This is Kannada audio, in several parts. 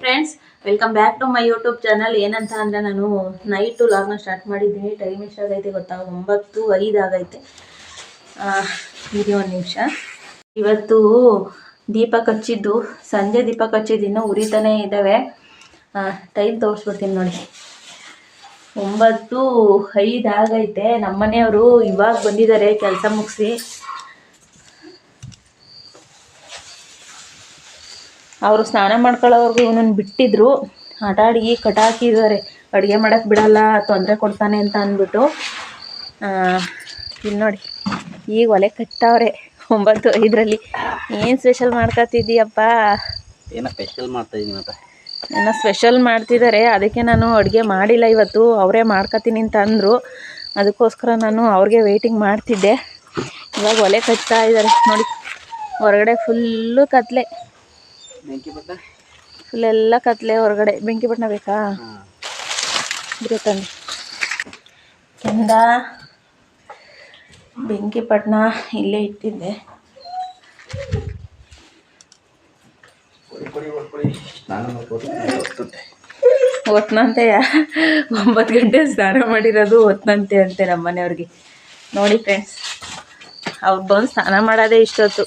Friends, welcome back to my YouTube channel. ಏನಂತ ಅಂದರೆ ನಾನು ನೈಟು ಲಾಗ್ನ ಸ್ಟಾರ್ಟ್ ಮಾಡಿದ್ದೀನಿ. ಟೈಮ್ ಎಷ್ಟಾಗೈತೆ ಗೊತ್ತಾ? 9:05 ಆಗೈತೆ. ಇದು ಒಂದು ನಿಮಿಷ. ಇವತ್ತು ದೀಪ ಹಚ್ಚಿದ್ದು, ಸಂಜೆ ದೀಪ ಹಚ್ಚಿದ್ದು ಇನ್ನೂ ಉರಿತಾನೇ ಇದ್ದಾವೆ. ಟೈಮ್ ತೋರಿಸ್ಬಿಡ್ತೀನಿ ನೋಡಿ. 9:05 ಆಗೈತೆ. ನಮ್ಮ ಮನೆಯವರು ಇವಾಗ ಬಂದಿದ್ದಾರೆ ಕೆಲಸ ಮುಗಿಸಿ. ಅವರು ಸ್ನಾನ ಮಾಡ್ಕೊಳ್ಳೋವ್ರಿಗೂ ಇವನನ್ನು ಬಿಟ್ಟಿದ್ರು. ಆಟಾಡಿ ಕಟಾಕಿದ್ದಾರೆ. ಅಡುಗೆ ಮಾಡೋಕ್ಕೆ ಬಿಡಲ್ಲ, ತೊಂದರೆ ಕೊಡ್ತಾನೆ ಅಂತ ಅಂದ್ಬಿಟ್ಟು. ಇಲ್ಲಿ ನೋಡಿ, ಈಗ ಒಲೆ ಕಟ್ಟವ್ರೆ 9:05. ಏನು ಸ್ಪೆಷಲ್ ಮಾಡ್ಕೊತಿದ್ದೀಯಪ್ಪ? ಏನೋ ಸ್ಪೆಷಲ್ ಮಾಡ್ತಾಯಿದ್ದೀನಿ ಅಂತ. ಏನೋ ಸ್ಪೆಷಲ್ ಮಾಡ್ತಿದ್ದಾರೆ. ಅದಕ್ಕೆ ನಾನು ಅಡುಗೆ ಮಾಡಿಲ್ಲ ಇವತ್ತು. ಅವರೇ ಮಾಡ್ಕೊತೀನಿ ಅಂತ ಅಂದರು. ಅದಕ್ಕೋಸ್ಕರ ನಾನು ಅವ್ರಿಗೆ ವೆಯ್ಟಿಂಗ್ ಮಾಡ್ತಿದ್ದೆ. ಇವಾಗ ಒಲೆ ಕಟ್ತಾ ಇದ್ದಾರೆ ನೋಡಿ. ಹೊರಗಡೆ ಫುಲ್ಲು ಕತ್ಲೆ, ಫುಲ್ಲೆಲ್ಲ ಕತ್ಲೆ. ಹೊರಗಡೆ ಬೆಂಕಿ ಪಟ್ಟಣ ಬೇಕಾ? ಬರುತ್ತಂడి. ಕೆಂದ ಬೆಂಕಿ ಪಟ್ಟಣ ಇಲ್ಲೇ ಇಟ್ಟಿದ್ದೆ. ಹೊತ್ನಂತೆಯ 9 ಗಂಟೆ ಸ್ನಾನ ಮಾಡಿರೋದು ಹೊತ್ನಂತೆ ಅಂತೆ ನಮ್ಮ ಮನೆಯವ್ರಿಗೆ. ನೋಡಿ ಫ್ರೆಂಡ್ಸ್, ಅವ್ರು ಬಂದು ಸ್ನಾನ ಮಾಡೋದೇ ಇಷ್ಟೊತ್ತು.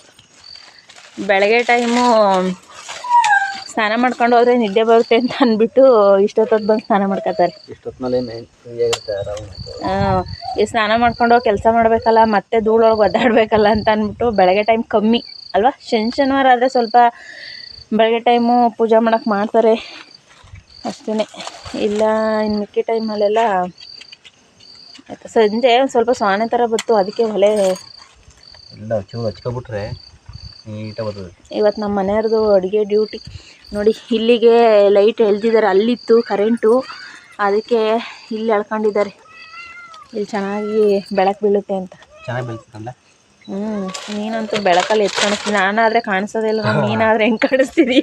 ಬೆಳಗ್ಗೆ ಟೈಮು ಸ್ನಾನ ಮಾಡ್ಕೊಂಡು ಹೋದರೆ ನಿದ್ದೆ ಬರುತ್ತೆ ಅಂತ ಅಂದ್ಬಿಟ್ಟು ಇಷ್ಟೊತ್ತೊತ್ತು ಬಂದು ಸ್ನಾನ ಮಾಡ್ಕೊತಾರೆ. ಈ ಸ್ನಾನ ಮಾಡ್ಕೊಂಡು ಕೆಲಸ ಮಾಡಬೇಕಲ್ಲ, ಮತ್ತೆ ಧೂಳೊಳಗೆ ಒದ್ದಾಡಬೇಕಲ್ಲ ಅಂತ ಅಂದ್ಬಿಟ್ಟು ಬೆಳಗ್ಗೆ ಟೈಮ್ ಕಮ್ಮಿ ಅಲ್ವಾ. ಶನಿವಾರ ಆದರೆ ಸ್ವಲ್ಪ ಬೆಳಗ್ಗೆ ಟೈಮು ಪೂಜೆ ಮಾಡೋಕ್ಕೆ ಮಾಡ್ತಾರೆ ಅಷ್ಟೇ. ಇಲ್ಲ ಇನ್ನು ಮಿಕ್ಕಿ ಟೈಮಲ್ಲೆಲ್ಲ ಆಯಿತು. ಸಂಜೆ ಒಂದು ಸ್ವಲ್ಪ ಸೋನೆ ಥರ ಬಂತು, ಅದಕ್ಕೆ ಒಲೆ ಎಲ್ಲ ಹಚ್ಕೊಬಿಟ್ರೆ ನೀಟಾಗಿ ಬರ್ತದೆ. ಇವತ್ತು ನಮ್ಮ ಮನೆಯವ್ರದ್ದು ಅಡುಗೆ ಡ್ಯೂಟಿ ನೋಡಿ. ಇಲ್ಲಿಗೆ ಲೈಟ್ ಎಳ್ದಿದ್ದಾರೆ. ಅಲ್ಲಿತ್ತು ಕರೆಂಟು, ಅದಕ್ಕೆ ಇಲ್ಲಿ ಎಳ್ಕೊಂಡಿದ್ದಾರೆ. ಇಲ್ಲಿ ಚೆನ್ನಾಗಿ ಬೆಳಕು ಬೀಳುತ್ತೆ ಅಂತ. ಚೆನ್ನಾಗಿ ಬೀಳ್ತಂದ. ನೀನಂತೂ ಬೆಳಕಲ್ಲಿ ಎದ್ದು ಕಾಣಿಸ್ತೀನಿ. ನಾನಾದರೆ ಕಾಣಿಸೋದಿಲ್ಲ. ನೀನಾದರೆ ಹೆಂಗೆ ಕಾಣಿಸ್ತಿದೀಯ?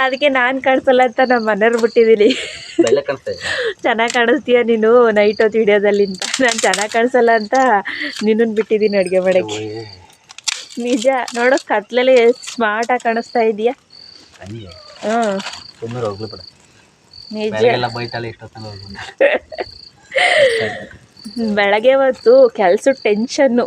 ಅದಕ್ಕೆ ನಾನು ಕಾಣಿಸಲ್ಲ ಅಂತ ನಮ್ಮ ಮನೆಯವ್ರು ಬಿಟ್ಟಿದ್ದೀನಿ. ಚೆನ್ನಾಗಿ ಕಾಣಿಸ್ತೀಯ ನೀನು ನೈಟ್ ಹೊತ್ತು ವಿಡಿಯೋದಲ್ಲಿಂತ. ನಾನು ಚೆನ್ನಾಗಿ ಕಾಣಿಸಲ್ಲ ಅಂತ ನಿನ್ನನ್ನು ಬಿಟ್ಟಿದ್ದೀನಿ ಅಡುಗೆ ಮಾಡೋಕ್ಕೆ. ನಿಜ ನೋಡೋ, ಕತ್ಲಲ್ಲಿ ಸ್ಮಾರ್ಟಾಗಿ ಕಾಣಿಸ್ತಾ ಇದೆಯಾ? ನಿಜ. ಬೆಳಗ್ಗೆ ಹೊತ್ತು ಕೆಲಸ ಟೆನ್ಷನ್ನು.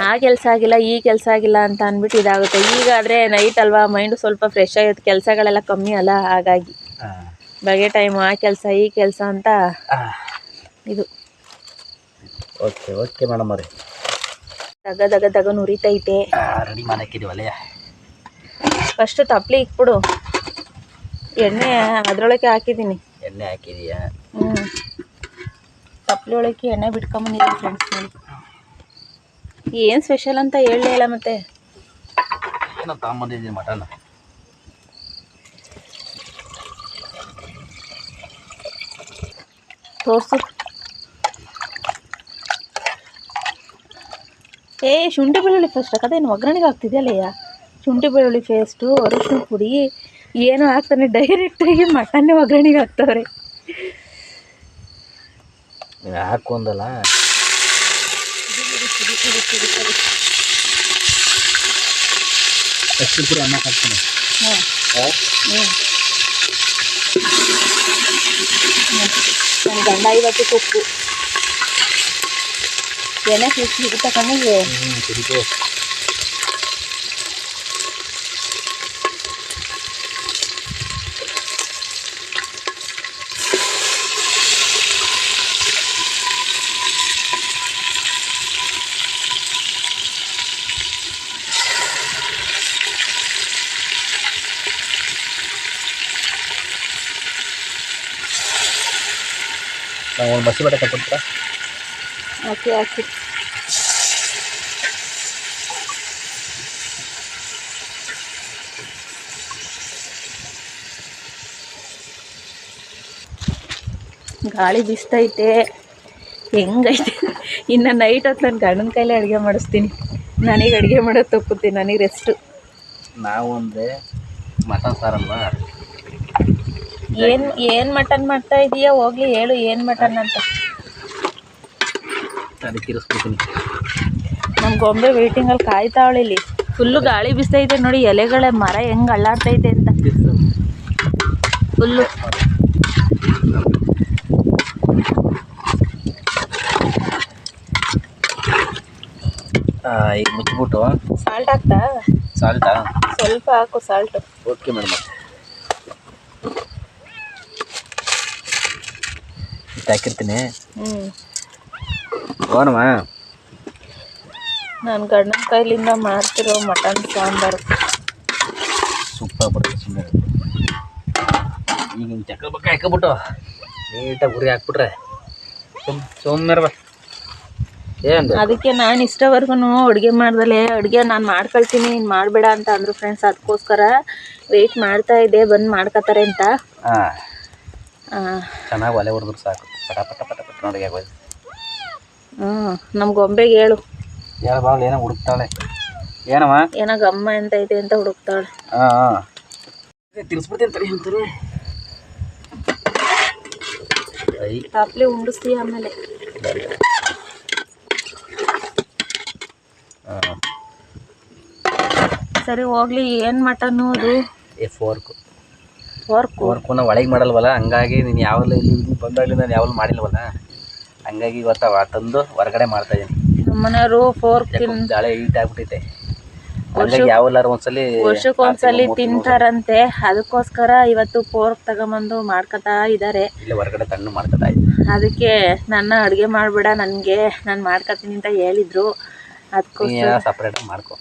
ಆ ಕೆಲಸ ಆಗಿಲ್ಲ, ಈ ಕೆಲಸ ಆಗಿಲ್ಲ ಅಂತ ಅಂದ್ಬಿಟ್ಟು ಇದಾಗುತ್ತೆ. ಈಗಾದರೆ ನೈಟ್ ಅಲ್ವಾ, ಮೈಂಡು ಸ್ವಲ್ಪ ಫ್ರೆಶ್ ಆಗಿರುತ್ತೆ. ಕೆಲಸಗಳೆಲ್ಲ ಕಮ್ಮಿ ಅಲ್ಲ, ಹಾಗಾಗಿ ಬೆಳಗ್ಗೆ ಟೈಮು ಆ ಕೆಲಸ ಈ ಕೆಲಸ ಅಂತ ಇದು. ಓಕೆ ಓಕೆ ಮೇಡಮ್ ಅವರೇ. ದಗ ನುರಿತೈತೆ. ರೆಡಿ ಮಾಡಾಕಿದ್ದೀವಲ್ಲ. ಫಸ್ಟ್ ತಪ್ಪಲಿ ಇಕ್ಬಿಡು. ಎಣ್ಣೆ ಅದರೊಳಗೆ ಹಾಕಿದ್ದೀನಿ. ಎಣ್ಣೆ ಹಾಕಿದೀಯಾ? ತಪ್ಪಲಿ ಒಳಗೆ ಎಣ್ಣೆ ಬಿಟ್ಕೊಂಬಂದಿದ್ದೀನಿ ಫ್ರೆಂಡ್ಸ್. ನೋಡಿ ಏನು ಸ್ಪೆಷಲ್ ಅಂತ ಹೇಳಲೇ ಇಲ್ಲ. ಮತ್ತೆ ಏನೋ ತಗೊಂಬಂದಿದ್ದೀನಿ, ಮಟನ್. ತೋರಿಸು. ಶುಂಠಿ ಬೆಳ್ಳುಳ್ಳಿ ಫಸ್ಟ್ ಹಾಕೋದೇನು ಒಗ್ಗರಣೆಗೆ ಹಾಕ್ತಿದ್ಯಲ್ಲಯ್ಯ? ಶುಂಠಿ ಬೆಳ್ಳುಳ್ಳಿ ಪೇಸ್ಟು, ಅರಿಶಿನ ಪುಡಿ ಏನು ಹಾಕ್ತಾನೆ, ಡೈರೆಕ್ಟಾಗಿ ಮಟನ್ನೇ ಒಗ್ಗರಣೆಗೆ ಹಾಕ್ತವ್ರೆ. ಹಾಕೊಂದಲ್ಲ ಪುರಿ ಅನ್ನ ಹಾಕ್ತೀನಿ. ನನ್ನ ಗಂಡ ಇವತ್ತು ಉಪ್ಪು ಎಣ್ಣೆ ಹಿಡಿದು ತಗೊಂಡು ನಾವು ಒಂದು ಬಸಿ ಬಟ್ಟೆ ತಗೊಳ್ತೀರಾ? ಹಾಕಿ ಗಾಳಿ ಬಿಸ್ತೈತೆ. ಹೆಂಗೈತೆ ಇನ್ನು ನೈಟ್ ಹೊತ್ತು ನನ್ನ ಗಂಡನ ಕೈಲೇ ಅಡುಗೆ ಮಾಡಿಸ್ತೀನಿ. ನನಗೆ ಅಡುಗೆ ಮಾಡೋದು ತಪ್ಪುತ್ತೀನಿ, ನನಗೆ ರೆಸ್ಟು. ನಾವು ಅಂದರೆ ಮಟನ್ ಸಾರಲ್ವಾ? ಏನು ಮಟನ್ ಮಾಡ್ತಾ ಇದೀಯಾ? ಹೋಗ್ಲಿ ಹೇಳು, ಏನು ಮಟನ್ ಅಂತ. ಅದಕ್ಕೆ ಇರಿಸ್ಬಿಡ್ತೀನಿ. ನಮ್ಮ ಗೊಂಬೆ ವೇಟಿಂಗಲ್ಲಿ ಕಾಯ್ತಾವಳೆ. ಇಲ್ಲಿ ಫುಲ್ಲು ಗಾಳಿ ಬಿಸ್ತೈತೆ ನೋಡಿ. ಎಲೆಗಳ ಮರ ಹೆಂಗೆ ಅಳ್ಳಾಡ್ತೈತೆ ಅಂತ. ಫುಲ್ಲು. ಈಗ ಮುಚ್ಚಿಬಿಟ್ಟು ಸಾಲ್ಟ್ ಹಾಕ್ತಾ? ಸಾಲ್ಟಾ ಸ್ವಲ್ಪ ಹಾಕು ಸಾಲ್ಟು. Okay madam. ಇಟ್ಟು ಹಾಕಿರ್ತೀನಿ. ಹೋನಮ್ಮ. ನಾನು ಗಂಡನ ಕೈಲಿಂದ ಮಾಡ್ತಿರೋ ಮಟನ್ ಸಾಂಬಾರು ಸೂಪರ್ ಬರುತ್ತೆ. ಸುಮ್ಮನೆ ಈಗ ಹಿಂಗೆ ಚಕ್ರ ಪಕ್ಕ ಹಾಕ್ಬಿಟ್ಟು ನೀಟಾಗಿ ಉರಿ ಹಾಕ್ಬಿಟ್ರೆ ಸುಮ್ಮನೆ ಬಾ. ಏನು ಅದಕ್ಕೆ ನಾನು ಇಷ್ಟವರೆಗೂ ಅಡುಗೆ ಮಾಡ್ದಲೆ ಅಡುಗೆ ನಾನು ಮಾಡ್ಕೊಳ್ತೀನಿ ನೀನು ಮಾಡಬೇಡ ಅಂತ ಅಂದರು ಫ್ರೆಂಡ್ಸ್. ಅದಕ್ಕೋಸ್ಕರ ವೆಯ್ಟ್ ಮಾಡ್ತಾ ಇದ್ದೆ ಬಂದು ಮಾಡ್ಕೋತಾರೆ ಅಂತ. ಚೆನ್ನಾಗಿ ಒಲೆ ಹೊಡೆದ್ರು ಸಾಕು. ಪಟ ಪಟ ಪಟ ಪಟ ನೋಡಿ ಆಗೋದು. ನಮ್ಮ ಗೊಂಬೆಗೆ ಹೇಳು. ಯಾರು ಬಾವಳು ಏನೋ ಹುಡುಕ್ತಾಳೆ. ಏನಮ್ಮ ಏನೋ ಗಮ್ಮ ಎಂತ ಐತೆ ಅಂತ ಹುಡುಕ್ತಾಳೆ. ತಿನ್ಸ್ಬಿಡ್ತೀನಿ ತಡಿ ಅಂತಾರೆ. ತಾಪ್ಲೆ ಉಂಡಿಸ್ತೀಯ ಆಮೇಲೆ. ಸರಿ ಹೋಗ್ಲಿ. ಏನು ಮಟನ್ನು ಅದು? ಫೋರ್ಕು ನಾವು ಒಳಗೆ ಮಾಡಲ್ವಲ್ಲ, ಹಂಗಾಗಿ ನೀನು ಯಾವಲ್ಲ ಇಲ್ಲಿ ಬಂದಾಗಲಿ ನಾನು ಯಾವಲ್ಲೂ ಮಾಡಿಲ್ವಲ್ಲ, ಹಂಗಾಗಿ ಇವತ್ತು ತಂದು ಹೊರಗಡೆ ಮಾಡ್ತಾಯಿದ್ದೀನಿ. ನಮ್ಮ ಮನೆಯವರು ಫೋರ್ಕ್ ಗಾಳಿ ಹೀಟ್ ಆಗ್ಬಿಟ್ಟೈತೆ. ಹಂಗಾಗಿ ಯಾವಲ್ಲಾರು ವರ್ಷಕ್ಕೊಂದ್ಸಲಿ ತಿಂತಾರಂತೆ. ಅದಕ್ಕೋಸ್ಕರ ಇವತ್ತು ಫೋರ್ಕ್ ತಗೊಂಬಂದು ಮಾಡ್ಕೊತಾ ಇದ್ದಾರೆ. ಇಲ್ಲ ಹೊರಗಡೆ ತಣ್ಣು ಮಾಡ್ಕೊತಾ ಇದ್ದೀನಿ. ಅದಕ್ಕೆ ನನ್ನ ಅಡುಗೆ ಮಾಡಬೇಡ ನನಗೆ, ನಾನು ಮಾಡ್ಕೊತೀನಿ ಅಂತ ಹೇಳಿದರು. ಅದಕ್ಕೋಸ್ಕರ ಸಪ್ರೇಟಾಗಿ ಮಾಡ್ಕೊ.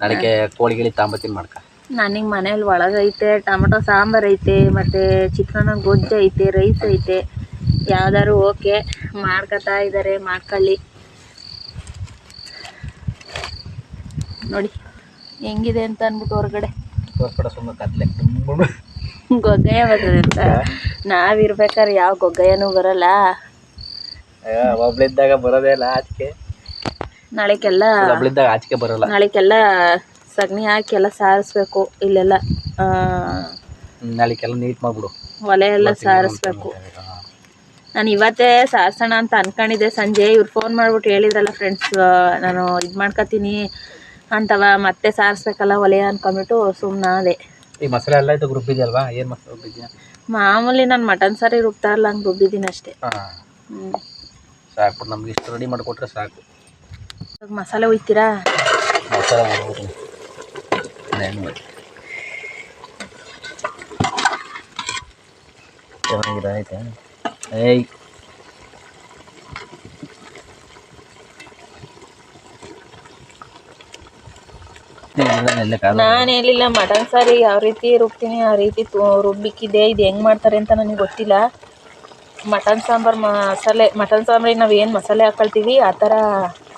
ನಾಳೆಗೆ ಕೋಳಿ ಗಿಳಿ ತಾಂಬತ್ತೀನಿ ಮಾಡ್ಕ. ನನಗೆ ಮನೇಲಿ ಒಳಗೈತೆ ಟೊಮೊಟೊ ಸಾಂಬಾರು ಐತೆ, ಮತ್ತು ಚಿತ್ರಾನ್ನ ಗೊಜ್ಜು ಐತೆ, ರೈಸ್ ಐತೆ. ಯಾವ್ದಾದ್ರು ಓಕೆ ಮಾಡ್ಕೊತಾ ಇದ್ದಾರೆ, ಮಾಡ್ಕೊಳ್ಳಿ. ನೋಡಿ ಹೆಂಗಿದೆ ಅಂತ ಅಂದ್ಬಿಟ್ಟು ಹೊರಗಡೆ ಸುಮ್ಮನೆ ಕತ್ಲೆ ಗೊಗ್ಗಯ್ಯ ಬರ್ತದೆ ಅಂತ. ನಾವಿರ್ಬೇಕಾದ್ರೆ ಯಾವ ಗೊಗ್ಗಯ್ಯನೂ ಬರಲ್ಲ. ಒಬ್ಳಿದ್ದಾಗ ಬರೋದೇ ಇಲ್ಲ ಆಚೆಗೆ. ನಾಳೆಗೆಲ್ಲ ಒಬ್ಳಿದ್ದಾಗ ಆಚೆಗೆ ಬರೋಲ್ಲ. ನಾಳೆಗೆಲ್ಲ ಸಗಣಿ ಹಾಕಿ ಎಲ್ಲ ಸಾರಿಸ್ಬೇಕು. ಇಲ್ಲೆಲ್ಲ ನಾಳೆಗೆಲ್ಲ ನೀಟ್ ಮಾಡಿಬಿಡು. ಒಲೆ ಎಲ್ಲ ಸಾರಿಸ್ಬೇಕು. ನಾನು ಇವತ್ತೇ ಸಾರಿಸೋಣ ಅಂತ ಅನ್ಕೊಂಡಿದ್ದೆ. ಸಂಜೆ ಇವ್ರು ಫೋನ್ ಮಾಡ್ಬಿಟ್ಟು ಹೇಳಿದ್ರಲ್ಲ ಫ್ರೆಂಡ್ಸ್, ನಾನು ಇದು ಮಾಡ್ಕೊತೀನಿ ಅಂತವ, ಮತ್ತೆ ಸಾರಿಸ್ಬೇಕಲ್ಲ ಒಲೆ ಅಂದ್ಕೊಂಬಿಟ್ಟು ಸುಮ್ಮನಾದೆ. ಈ ಮಸಾಲೆ ಎಲ್ಲ ಇದು ರುಬ್ಬಿದೆಯಲ್ವಾ? ಏನು ಮಸಾಲೆ ರುಬ್ಬಿದ್ಯಾ? ಮಾಮೂಲಿ ನಾನು ಮಟನ್ ಸಾರಿ ರುಬ್ತಾರಲ್ಲ ಹಂಗೆ ರುಬ್ಬಿದ್ದೀನಿ ಅಷ್ಟೇ. ಸಾಕು, ನಮ್ಗೆ ಇಷ್ಟು ರೆಡಿ ಮಾಡಿಕೊಟ್ರೆ ಸಾಕು. ಮಸಾಲೆ ಒಯ್ತೀರಾ? ಮಸಾಲೆ ಮಾಡ್ಬಿಡ್ತೀನಿ. ಚೆನ್ನಾಗಿದೆ ಆಯ್ತಾ? ಏಯ್ ನಾನು ಹೇಳಿಲ್ಲ ಮಟನ್ ಸಾರಿ ಯಾವ ರೀತಿ ರುಬ್ತೀನಿ ಆ ರೀತಿ ರುಬ್ಬಿಕ್ಕಿದೆ. ಇದು ಹೆಂಗೆ ಮಾಡ್ತಾರೆ ಅಂತ ನನಗೆ ಗೊತ್ತಿಲ್ಲ. ಮಟನ್ ಸಾಂಬಾರು ಮಟನ್ ಸಾಂಬಾರಿಗೆ ನಾವು ಏನು ಮಸಾಲೆ ಹಾಕ್ಕೊಳ್ತೀವಿ ಆ ಥರ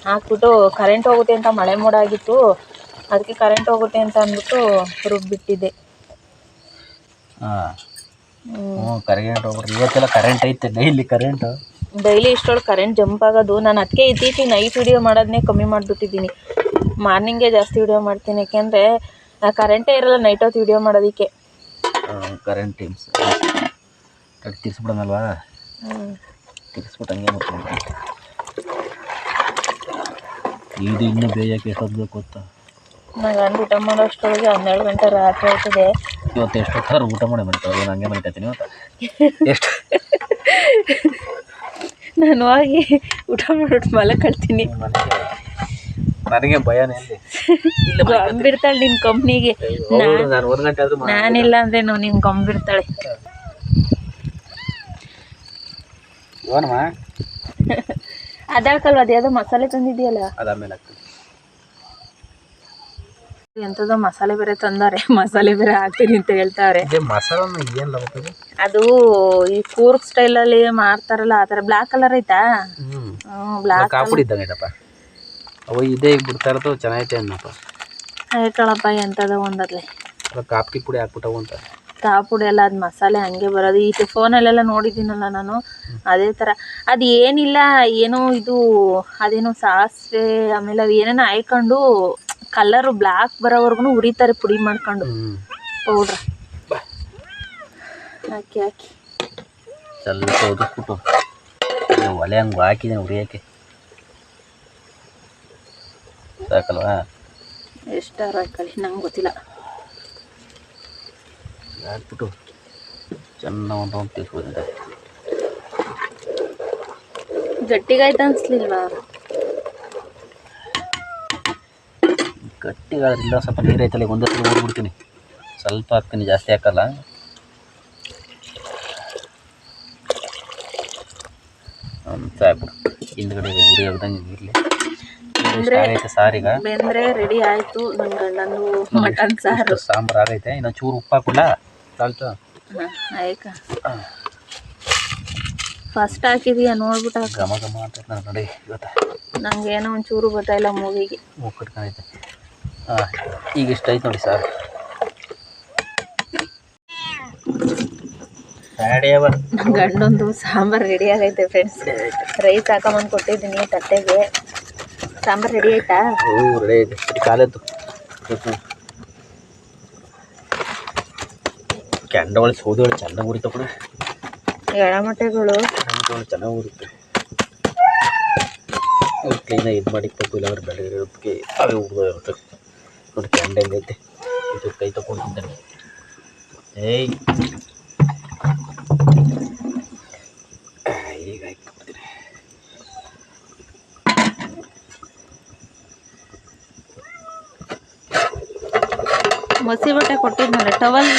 ಹಾಕ್ಬಿಟ್ಟು ಕರೆಂಟ್ ಹೋಗುತ್ತೆ ಅಂತ ಮಳೆ ಮೋಡ ಆಗಿತ್ತು. ಅದಕ್ಕೆ ಕರೆಂಟ್ ಹೋಗುತ್ತೆ ಅಂತ ಅಂದ್ಬಿಟ್ಟು ರುಬ್ಬಿಟ್ಟಿದ್ದೆ. ಕರೆಂಟ್ ಹೋಗ್ಬಿಟ್ರೆ ಇವತ್ತೆಲ್ಲ ಕರೆಂಟ್ ಐತೆ. ಡೈಲಿ ಇಷ್ಟೊಳಗೆ ಕರೆಂಟ್ ಜಂಪ್ ಆಗೋದು. ನಾನು ಅದಕ್ಕೆ ಇತ್ತೀಚೆಗೆ ನೈಟ್ ವಿಡಿಯೋ ಮಾಡೋದನ್ನೇ ಕಮ್ಮಿ ಮಾಡಿಬಿಟ್ಟಿದ್ದೀನಿ. ಮಾರ್ನಿಂಗೇ ಜಾಸ್ತಿ ವಿಡಿಯೋ ಮಾಡ್ತೀನಿ. ಯಾಕೆಂದರೆ ಕರೆಂಟೇ ಇರಲ್ಲ ನೈಟ್ ಹೊತ್ತು ವಿಡಿಯೋ ಮಾಡೋದಕ್ಕೆ. Current teams ತಿರ್ಸ್ಬಿಡೋಣಲ್ವಾ? ತಿರ್ಸ್ಬಿಟ್ಟು ಹಂಗೆ ಮಾಡ್ಕೊಂಡು ಇದು ಇನ್ನೂ ಬೇಯಕ್ಕೆ ಎಷ್ಟೊತ್ತು ಬೇಕು ಗೊತ್ತಾ? ನಾನು ಊಟ ಮಾಡೋ ಅಷ್ಟೊಳಗೆ 12 ಗಂಟೆ ರಾತ್ರಿ ಆಗ್ತದೆ. ಇವತ್ತು ಎಷ್ಟೊತ್ತಾರು ಊಟ ಮಾಡಿ ಮಾಡ್ತಾರೆ. ಹಂಗೆ ಮಾಡ್ಕೊತೀನಿ ಇವತ್ತು. ಎಷ್ಟು ನಾನು ಹೋಗಿ ಊಟ ಮಾಡಿಬಿಟ್ಟು ಮಲಕೊಳ್ತೀನಿ. ನನಗೆ ಭಯನೇ ಗಂಬಿರ್ತಾಳೆ ನಿನ್ನ ಕಂಪ್ನಿಗೆ. ನಾನು 1 ಗಂಟೆ ಆದರೂ ನಾನಿಲ್ಲ ಅಂದರೆ ನಿನ್ನ ಗಂಬಿರ್ತಾಳೆ. ಏನಮ್ಮ ಅದಾಳ್ಕಲ್ವ, ಅದು ಯಾವುದೋ ಮಸಾಲೆ ತಂದಿದೆಯಲ್ಲ, ಅದಾದ್ಮೇಲೆ ಆಗ್ತದೆ. ಎಂಥದೋ ಮಸಾಲೆ ಬೇರೆ ತಂದಾರೆ, ಮಸಾಲೆ ಬೇರೆ ಹಾಕ್ತೀನಿ ಅಂತ ಹೇಳ್ತಾವ್ರೆ. ಮಸಾಲ ಏನು ಬರ್ತದೆ? ಅದು ಈ ಕೂರ್ಗ್ ಸ್ಟೈಲಲ್ಲಿ ಮಾಡ್ತಾರಲ್ಲ ಆ ಥರ. ಬ್ಲ್ಯಾಕ್ ಕಲರ್ ಐತಾ? ಬ್ಲ್ಯಾಕ್ ಕಾಪುಡಿ ಇದ್ದಂಗೈತಪ್ಪ ಅವು. ಇದೇ ಈಗ ಬಿಡ್ತಾ ಇರೋದು ಚೆನ್ನಾಗೈತೆ ಅನ್ನಪ್ಪ. ಕಳಪ್ಪ ಎಂಥದೋ ಒಂದಲ್ಲಿ ಕಾಪಿ ಪುಡಿ ಹಾಕ್ಬಿಟ್ಟವು ಅಂತ. ಕಾಪುಡಿ ಎಲ್ಲ ಅದು ಮಸಾಲೆ ಹಂಗೆ ಬರೋದು. ಈ ಫೋನಲ್ಲೆಲ್ಲ ನೋಡಿದ್ದೀನಲ್ಲ ನಾನು, ಅದೇ ಥರ. ಅದು ಏನಿಲ್ಲ, ಏನೋ ಇದು ಅದೇನೋ ಸಾಸಿವೆ ಆಮೇಲೆ ಅವು ಏನೇನೋ ಹಾಯ್ಕೊಂಡು ಕಲರು ಬ್ಲ್ಯಾಕ್ ಬರೋವರೆಗೂ ಉರಿತಾರೆ ಪುಡಿ ಮಾಡ್ಕೊಂಡು ಪೌಡ್ರ್ ಹಾಕಿ ಸ್ವಲ್ಪ ಉದಿಸ್ಬಿಟ್ಟು ಒಲೆ ಹಂಗೆ ಹಾಕಿದ್ದೀನಿ ಉರಿಯೋಕ್ಕೆ. ಸಾಕಲ್ವಾ? ಎಷ್ಟಾರು ಹಾಕೊಳ್ಳಿ, ನಂಗೆ ಗೊತ್ತಿಲ್ಲ. ಹಾಕ್ಬಿಟ್ಟು ಚೆನ್ನಾಗಿ ಒಂದು ರೌಂಡ್ ತಿರ್ಸ್ಬೋದಿದೆ. ಗಟ್ಟಿಗಾಯ್ತು ಅನ್ಸ್ಲಿಲ್ವಾ? ಗಟ್ಟಿಗಾದ್ರಿಲ್ಲ, ಸ್ವಲ್ಪ ನೀರು ಐತಲ್ಲ, ಒಂದೇ ಸಲ ಓದ್ಬಿಡ್ತೀನಿ. ಸ್ವಲ್ಪ ಹಾಕ್ತೀನಿ, ಜಾಸ್ತಿ ಹಾಕಲ್ಲ. ಸಾಕು, ಹಿಂದ್ಗಡೆ ಉರಿ ಆಗ್ದಂಗೆ ಇರಲಿ. ಆಗೈತೆ ಸಾರೀಗ ಬೆಂದ್ರೆ ರೆಡಿ ಆಯಿತು ನನ್ನ ಗಂಡಂದು ಮಟನ್ ಸಾರು. ಸಾಂಬಾರು ಆಗೈತೆ. ಇನ್ನೊಂದು ಚೂರು ಉಪ್ಪು ಹಾಕಲ್ಲ ಸಾಲ್ಟು. ಆಯ್ಕ ಫಸ್ಟ್ ಹಾಕಿದೀಯ ನೋಡ್ಬಿಟ್ಟು ಹಾಕ. ಘಮ ಘಮ ಅಂತ ನಾನು ನೋಡಿ ಇವತ್ತು ನಂಗೆ ಏನೋ ಒಂಚೂರು ಗೊತ್ತಾಯಿಲ್ಲ ಮೂವಿಗೆ. ಮೂಗು ಕಟ್ಕೊಂಡೈತೆ. ಹಾಂ, ಈಗ ಇಷ್ಟ ಐತೆ ನೋಡಿ ಸಾರು. ನನ್ನ ಗಂಡೊಂದು ಸಾಂಬಾರು ರೆಡಿ ಆಗೈತೆ ಫ್ರೆಂಡ್ಸ್. ರೈಸ್ ಹಾಕೊಂಬಂದು ಕೊಟ್ಟಿದ್ದೀನಿ ತಟ್ಟೆಗೆ. ಸಾಂಬಾರು ರೆಡಿ ಆಯ್ತಾ? ಹ್ಞೂ ರೆಡಿ ಐತೆ. ಕಾಲದ್ದು ಕೆಂಡ ಒಳಗೆ ಸೌದೆ ಒಳಗೆ ಚೆನ್ನಾಗಿ ಉರಿತ ಕೂಡ. ಎಳಮಟೆಗಳು ಚೆನ್ನಾಗಿ ಉರುತ್ತೆ. ಕ್ಲೀನಾಗಿ ಇದು ಮಾಡಿಕ್ಬೇಕು, ಇಲ್ಲಾಂದ್ರೆ ಬೆಳಗ್ಗೆ ಇರೋದಕ್ಕೆ ಅವೇ ಉಡ್ದೋಗಿರುತ್ತೆ ನೋಡಿ. ಕೆಂಡ ಹೆಂಗೈತೆ, ಇದು ಕೈ ತಗೊಂಡಿದ್ದಾನೆ. ಏಯ್ ಈಗ ಹಾಕ್ಬಿಡ್ತೀನಿ. ಮಸಿ ಬಟ್ಟೆ ಕೊಟ್ಟಿದ್ನಲ್ಲ, ಟವಲ್.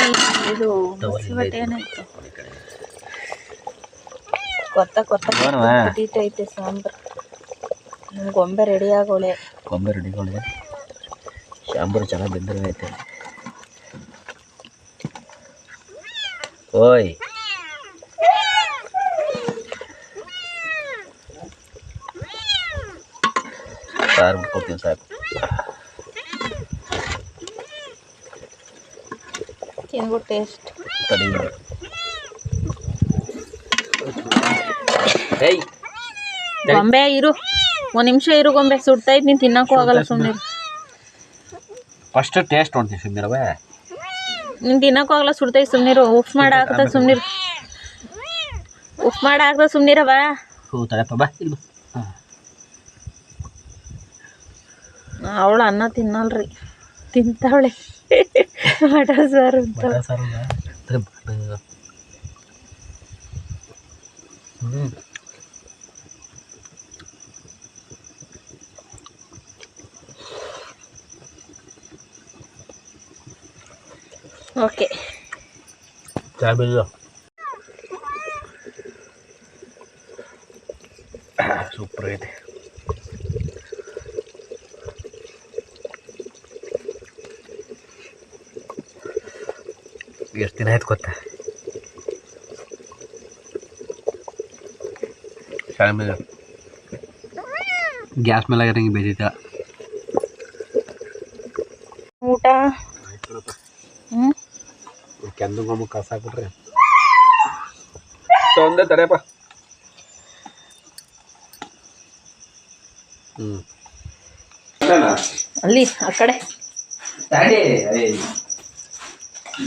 ಇದು ಮಸಿ ಬಟ್ಟೆ ಏನಾಯ್ತು? ಕೊತ್ತ ಕುದೀತೈತೆ ಸಾಂಬಾರು. ಗೊಂಬೆ ರೆಡಿ ಆಗೋಳೆ. ಗೊಂಬೆ ರೆಡಿಗೋಳೆ. ಸಾಂಬಾರು ಚೆನ್ನಾಗಿ ಬೆಂದರೆ ಐತೆ. ಓಯ್ ಸಾರು ಬಿಟ್ಕೊಡ್ತೀನಿ ಸಾಕು. ತಿನ್ಬಿಟ್ಟು ಟೇಸ್ಟ್ ತಡಿ. ಏಯ್ ಗೊಂಬೆ ಇರು, ಒಂದು ನಿಮಿಷ ಇರು ಗೊಂಬೆ. ಸುಡ್ತೈತೆ, ನೀನು ತಿನ್ನಕ್ಕೂ ಆಗಲ್ಲ ಸುಮ್ಮನೆ. ಫಸ್ಟ್ ಟೇಸ್ಟ್ ನೋಡ್ತೀನಿ ಸುಮ್ಮನಿರವೆ. ನೀನು ತಿನ್ನಕ್ಕೂ ಆಗಲ್ಲ, ಸುಡ್ತೈತೆ ಸುಮ್ಮನಿರು. ಉಫ್ ಮಾಡಿ ಹಾಕ್ತದೆ ಸುಮ್ಮನಿರು. ಉಫ್ ಮಾಡಿ ಹಾಕ್ತದೆ ಸುಮ್ಮನಿರವ. ಹ್ಞೂ ತಡಪ್ಪ ಬಾ ಇಲ್ಲಿ. ಅವಳು ಅನ್ನ ತಿನ್ನಲ್ರಿ, ತಿಂತಾವಳೆ ಮಟನ್ ಸಾರು ಅಂತ. ಹ್ಞೂ ಓಕೆ, ಚಾ ಬಿಲ್ಲು ಸೂಪರ್ ಐತೆ. ಎಷ್ಟು ದಿನ ಆಯ್ತು ಗೊತ್ತಾ ಮೇಲೆ ಗ್ಯಾಸ್ ಮೇಲೆ ಆಗಿರಂಗೆ ಬೇಜೈತ ಊಟ. ಹ್ಞೂ, ಕೆಂದು ಗೊಮ್ಮ ಕಸ ಹಾಕ್ಬಿಟ್ರೆ ತೊಂದೆ ತಡೆಯಪ್ಪ. ಹ್ಞೂ ಅಲ್ಲಿ ಆ ಕಡೆ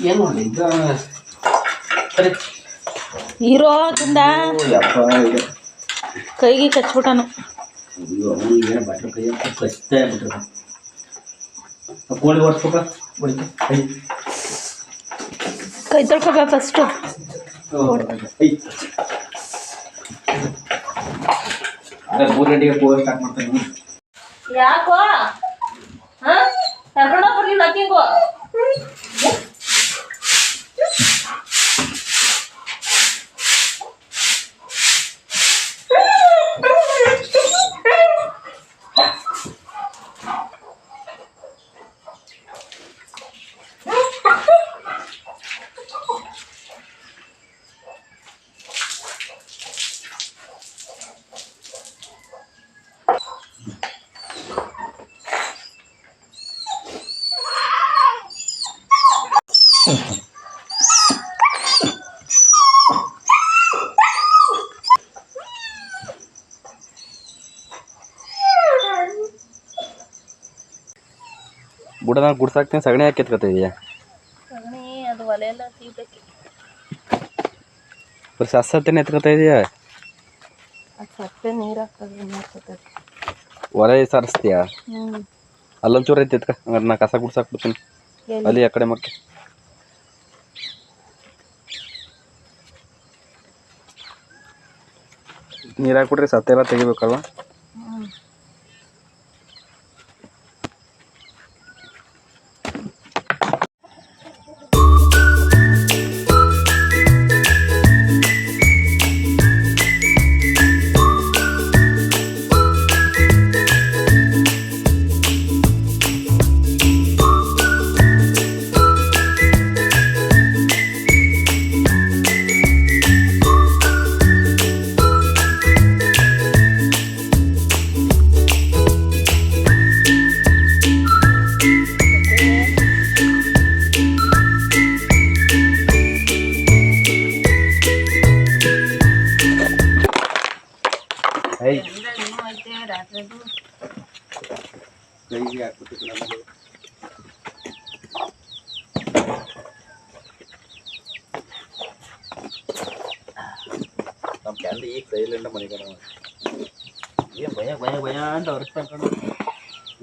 ಏನು ಹೀರೋ ತಿಂದ ಕೈಗೆ ಕಚ್ಬಿಟ್ಟನು. ಕೋಳಿ ಓಡಿಸ್ಬೇಕ ಕೈ ತೊಳ್ಕೊಬ ಫಸ್ಟು. ಮೂರಗಂಟೆಗೆ ಪೂರ ಸ್ಟಾರ್ಟ್ ಮಾಡ್ತೀನಿ. ಯಾಕೋ ಕರ್ಕೊಂಡ ಬರ್ಲಿಲ್ಲ ಅಕ್ಕಿಂಗು. ಬುಡದಾಗ ಗುಡ್ಸಾಕ್ತೀನಿ, ಸಗಣಿ ಹಾಕಿ ಎತ್ಕೊತಿದೀಯ. ಸಗಣಿ ಅದು ಒಲೆ ಎಲ್ಲ ಸೀತಕ್ಕೆ ಬರೀ ಸತ್ತೇನೆ ಎತ್ಕೊತಾ ಇದೀಯ. ಅದು ಸತ್ತೆ ನೀರು ಹಾಕ್ತದೆ. ಒಲೆ ಸಾರಿಸ್ತೀಯ? ಹ್ಞೂ, ಅಲ್ಲೊಂಚೂರು ಐತಿ ಎತ್ಕ. ಹಂಗಾರೆ ನಾ ಕಸ ಗುಡ್ಸಾಕ್ಬಿಡ್ತೀನಿ ಅಲ್ಲಿ ಆ ಕಡೆ ಮಕ್ಕೆ. ನೀರು ಹಾಕ್ಬಿಟ್ರೆ ಸತ್ತೆಲ್ಲ ತೆಗಿಬೇಕಲ್ವ? ಕೈಗೆ ಹಾಕ್ಬಿಟ್ಟು ನಮಗೆ ನಮ್ಮ ಕ್ಯಾಂಡಿ ಈಗ ಸೈಲೆಂಟ್ ಮನೆಗೆ ಏನು ಭಯ ಭಯ ಭಯ ಅಂತ ಅವ್ರಿಗೆ ತಗೊಂಡು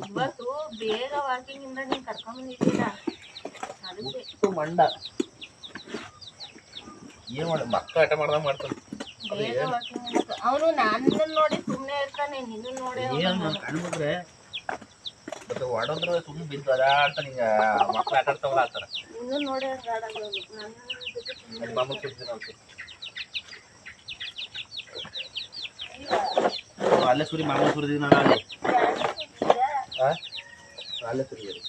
ಇವತ್ತು ಬೇಗ ವಾಕಿಂಗ್ ಇಂದ ನೀನು ಕರ್ಕೊಂಡ್ಬಂದಿದ್ದೀರ ಅದಕ್ಕೆ ಮಂಡ ಏನು ಮಾಡಿ ಮಕ್ಕಳು ಆಟ ಮಾಡ್ದಂಗೆ ಮಾಡ್ತಾನೆ. ಬೇಗ ವಾಕಿಂಗ್ ಅವನು ನನ್ನ ನೋಡಿ ಸುಮ್ಮನೆ ಇರ್ತಾನೆ, ನಿನ್ನ ನೋಡಿ ಏನು ನಾನು ಕಂಡುಬಿಟ್ರೆ ಮತ್ತೆ ಹೊಡೋದ್ರೆ ಸುಮ್ಮನೆ ಬಿದ್ದು ಅದ ಅಂತ ನಿಂಗೆ ಮಕ್ಕಳು ಆಟ ಆಡ್ತಾವಲ್ಲ ಆ ಥರ ನಿನ್ನ ನೋಡಿ ಆಡೋದು ನನ್ನ ಜೊತೆ ಸುಮ್ಮನೆ ಮಾಮೂಲು ಸುಡ್ತೀನಿ ಅವ್ರಿಗೆ. ಅಲ್ಲೇ ಸುರಿ ಮಾಮೂಲು ಸುರಿದೀವಿ ನಾನು ಅಲ್ಲಿ ಅಲ್ಲೇ ಸುರಿಯೋದು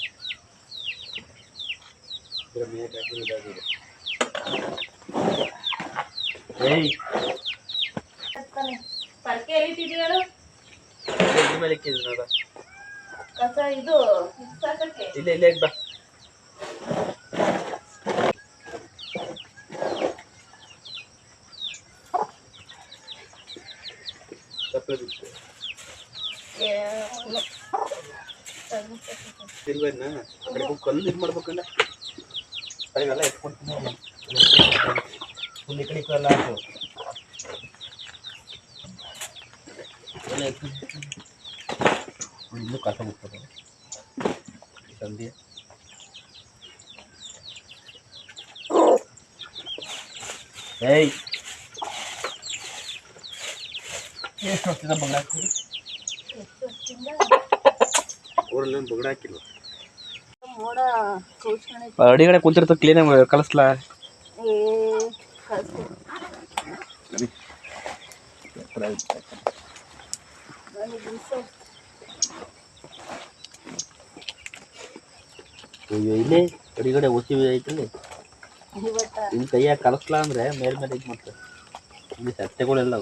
ಮೇಕ್ ಹಾಕಿ ಇದಾಗಿದೆ. ಏಯ್ ಪರ್ಕೆ ಎಲ್ಲಿಟ್ಟಿದೀಯಳು ಮೇಲೆ ಇಕ್ಕಿದ್ದೀನಿ ನೋಡ ಕಸ ಇದು ಸಾಕಕ್ಕೆ ಇಲ್ಲೇ ಇಲ್ಲೇ ಬಾ. ಇಲ್ವೇನ ಆ ಕಡೆ ಕಲ್ಲು ಇದು ಮಾಡ್ಬೇಕಲ್ಲ ಅಲ್ಲಿಗೆಲ್ಲ ಎತ್ಕೊಡ್ತೀನಿ ಫುಲ್ ಈ ಕಡೆ ಕಲ್ಲ ಹಾಕು ಎಲ್ಲ ಇನ್ನೂ ಕಸ ಮುಗ್ತದೆ ಸಂಧಿ ಏಯ್ ಎಷ್ಟು ವರ್ಷದಿಂದ ಬಗ್ಳ ಹಾಕ್ತೀವಿ ಊರಲ್ಲಿ ಬಗ್ಳ ಹಾಕಿಲ್ವ ಮೋಡ ಕೂಚ್ಕೊಂಡೆ ಅಡಿಗಡೆ ಕುಂತಿರ್ತ ಕ್ಲೀನಾಗಿ ಕಳಿಸ್ಲಾ ಇಲ್ಲೇ ಅಡಿಗಡೆ ಓಸಿ ಐತಲ್ಲಿ ಇನ್ನು ಕೈಯಾಗ ಕಲಿಸ್ಲಾ ಅಂದ್ರೆ ಮೇಲ್ಮೇಲೆ ಇದು ಮಾಡ್ತಾರೆ ಇಲ್ಲಿ ಸತ್ತೆಗಳೆಲ್ಲ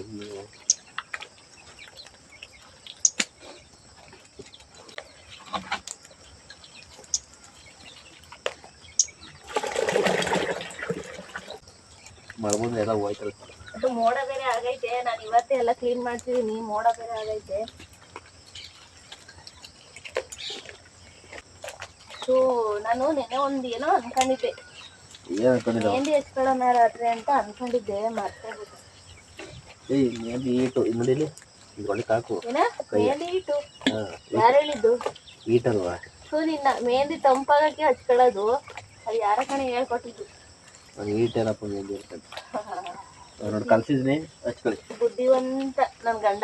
ಮರಬಂದು ಎಲ್ಲ ಹೋಯ್ತಾರೆ. ಅದು ಮೋಡ ಬೇರೆ ಆಗೈತೆ, ನಾನು ಇವತ್ತೇ ಎಲ್ಲ ಕ್ಲೀನ್ ಮಾಡ್ತಿದ್ದೀನಿ, ಮೋಡ ಬೇರೆ ಆಗೈತೆ. ಸೊ ನಾನು ನೆನೆ ಒಂದು ಏನೋ ಅನ್ಕೊಂಡಿದ್ದೆ, ಮೆಹಂದಿ ಹಚ್ಕೊಳ್ಳೋಣ ರಾತ್ರಿ ಅಂತ ಅನ್ಕೊಂಡಿದ್ದೆ, ಮರ್ತೇ ಬಿಟ್ಟೆ. ಏಯ್ ಮೆಹಂದಿ ಈಟು ನೋಡಿಲಿ ಒಳ್ಳೆ ಕಾಕು ಏನ ಮೆಹಂದಿ ಈಟು ಯಾರು ಹೇಳಿದ್ದು? ಈಟಲ್ವಾ? ಸೊ ನಿನ್ನ ಮೆಹಂದಿ ತಂಪಾಗಕ್ಕೆ ಹಚ್ಕೊಳ್ಳೋದು ಅದು ಯಾರ ಕಣೆ ಹೇಳ್ಕೊಟ್ಟಿದ್ದು? ನಾನು ಈಟೇನಪ್ಪ ಮೆಹಂದಿ ಇರ್ತದೆ ನೋಡಿ ಕಲ್ಸಿದ್ನಿ ಹಚ್ಕೊಳ್ಳಿ. ಬುದ್ಧಿವಂತ ನನ್ನ ಗಂಡ.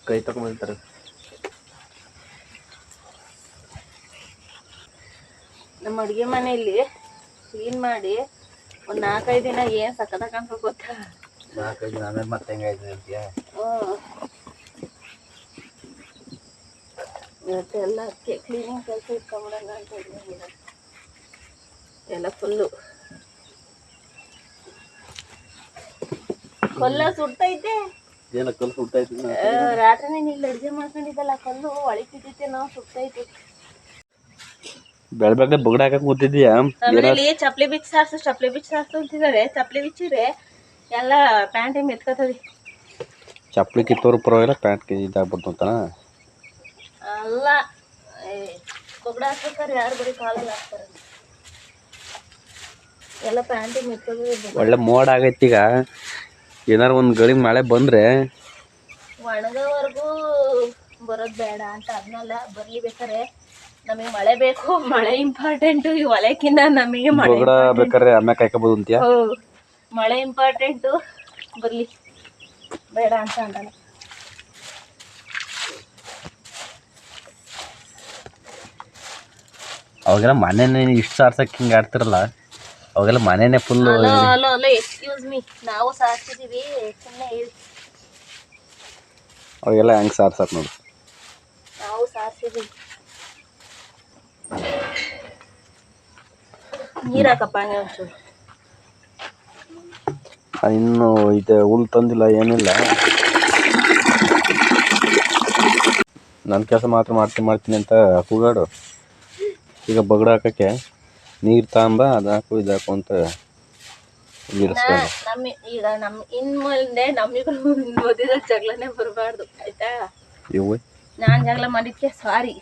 ಕೈ ತಗೊಂಡ್ಬಂದಿರ್ತಾರೆ. ನಮ್ಮ ಅಡುಗೆ ಮನೆಯಲ್ಲಿ ಕ್ಲೀನ್ ಮಾಡಿ ಒಂದು 4-5 ದಿನ ಏನು ಸಕ್ಕತ್ತ ಕಾಣ್ಸೋ ಗೊತ್ತಾ? 4-5 ದಿನ ಆಮೇಲೆ ಮತ್ತೆ ಹೆಂಗಾಯ್ತು ಅಂತೀಯಾ? ಇವತ್ತೆಲ್ಲ ಕ್ಲೀನಿಂಗ್ ಕೆಲಸ ಇಟ್ಕೊಂಬಿಡೋಣ ಅಂತ ಇದ್ದೀನಿ. ಎಲ್ಲ ಫುಲ್ಲು ಕೊಲ್ಲ ಸುಡ್ತೈತೆ. ಏನ ಕಲ್ಲು ಸುಡ್ತೈತಿ? ರಾತ್ರಿ ನೀನು ಇಲ್ಲಿ ಅಡುಗೆ ಮಾಡ್ಕೊಂಡಿದ್ದಲ್ಲ, ಕಲ್ಲು ಒಳಿತಿದ್ದೈತೆ, ನಾವು ಸುಡ್ತೈತಿ. ಬೆಳಗ್ಗೆ ಬುಗಡ ಹಾಕಕ್ ಕೂತಿದ್ದೀಯಾ? ಆಮೇಲೆ ಚಪ್ಲಿ ಬಿಚ್ಚಿ ಸಾರ್ಸು ಅಂತಿದ್ದಾರೆ. ಚಪ್ಲಿ ಬಿಚ್ಚಿದ್ರೆ ಎಲ್ಲ ಪ್ಯಾಂಟ್ ಎತ್ಕೋತದೆ. ಚಪ್ಲಿ ಕಿತ್ತೋರು ಪರವಾಗಿಲ್ಲ, ಪ್ಯಾಂಟ್ ಇದಾಗ್ಬಿಡ್ತು ಅಂತಾನ? ಅಲ್ಲ, ಬುಗಡ ಹಾಕ್ಬೇಕಾರೆ ಯಾರು ಬರೀ ಕಾಲಲ್ಲಿ ಹಾಕ್ತಾರೆ, ಎಲ್ಲ ಪ್ಯಾಂಟಿಗೆ ಮೆತ್ಕೋತದೆ. ಒಳ್ಳೆ ಮೋಡ ಆಗೈತಿ. ಈಗ ಏನಾರು ಒಂದು ಗಳಿ ಮಳೆ ಬಂದ್ರೆ ಒಣಗೋವರೆಗೂ ಬರೋದು ಬೇಡ ಅಂತ ಅದನ್ನೆಲ್ಲ ಬರ್ಲಿ. ಬೇಕಾರೆ ನಮಗೆ ಮಳೆ ಬೇಕು, ಮಳೆ ಇಂಪಾರ್ಟೆಂಟು ಈ ಹೊಲಕ್ಕಿಂತ ನಮಗೆ ಮಳೆ ಬೇಕಾದ್ರೆ ಆಮ್ಯಾಗ ಕಾಯ್ಕೋಬೋದು ಅಂತೀಯ? ಮಳೆ ಇಂಪಾರ್ಟೆಂಟು ಬರ್ಲಿ. ಬೇಡ ಅಂತ ಅಂದಲ್ಲ. ಅವಾಗೆಲ್ಲ ಮನೇನೆ ಇಷ್ಟು ಸಾರ್ಸಕ್ಕೆ ಹಿಂಗೆ ಆಡ್ತಿರಲ್ಲ, ಅವಾಗೆಲ್ಲ ಮನೇನೆ ಫುಲ್ಲು. ಅಲೋ ಎಕ್ಸ್ಕ್ಯೂಸ್ ಮೀ, ನಾವು ಸಾರ್ಸಿದ್ದೀವಿ, ಸುಮ್ಮನೆ ಹೇಳಿ. ಅವಾಗೆಲ್ಲ ಹೆಂಗೆ ಸಾರ್ಸಕ್ಕೆ ನೋಡಿ, ನಾವು ಸಾರ್ಸಿದ್ದೀವಿ. ನೀರು ಹಾಕಪ್ಪ ಹಂಗೆ ಒಂಚೂರು. ಇನ್ನು ಇದು ಹುಲ್ ತಂದಿಲ್ಲ, ಏನಿಲ್ಲ. ನನ್ನ ಕೆಲಸ ಮಾತ್ರ ಮಾಡ್ತೀನಿ ಅಂತ ಕೂಗಾಡು. ಈಗ ಬಗಡ ಹಾಕೋಕ್ಕೆ ನೀರು ತಗೊಂಬ, ಅದು ಹಾಕು ಇದು ಹಾಕು ಅಂತ ಇರಿಸ್ಕೊಂಡು. ಈಗ ಇನ್ಮೇಲೆ ನಮ್ಮಿಗೂ ಮಧ್ಯದ ಜಗಳನೇ ಬರಬಾರ್ದು, ಆಯ್ತಾ? ಇವು ನಾನು ಜಗಳ ಮಾಡಿದ್ಕೆ ಸಾರಿ,